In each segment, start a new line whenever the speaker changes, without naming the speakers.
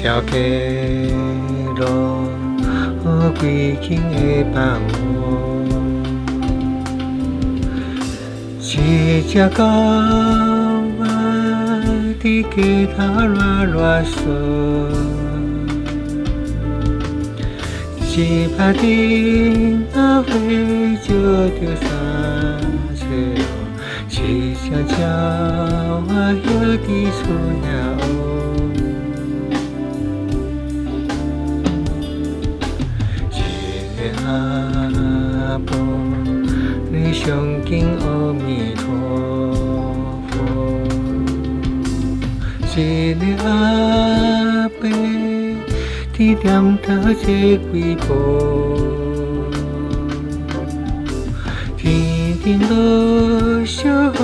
条街路规间的放我，一只狗仔伫街头乱乱说，一拍灯仔火照着三岁路，一声鸟仔摇伫厝野乌。阿婆，你上敬阿弥陀佛。一个阿伯，伫店头坐几步，天顶落小雨，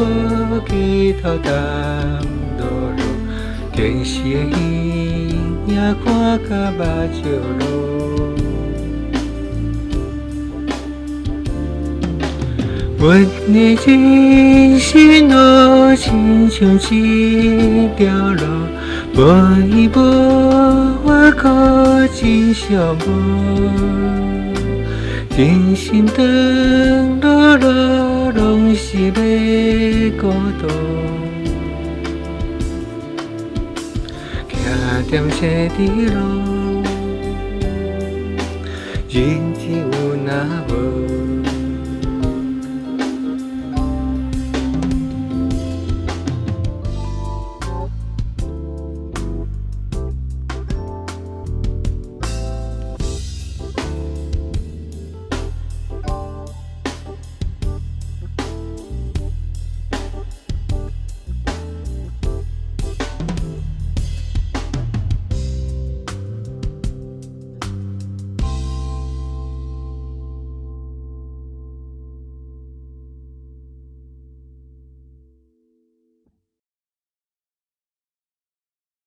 街头淡落落，电视的影也看甲目睭落。阮的人生路，亲像一条路，无依无我可真寂寞。人生长路路，拢是要孤独。行踮青地路，人只有那无。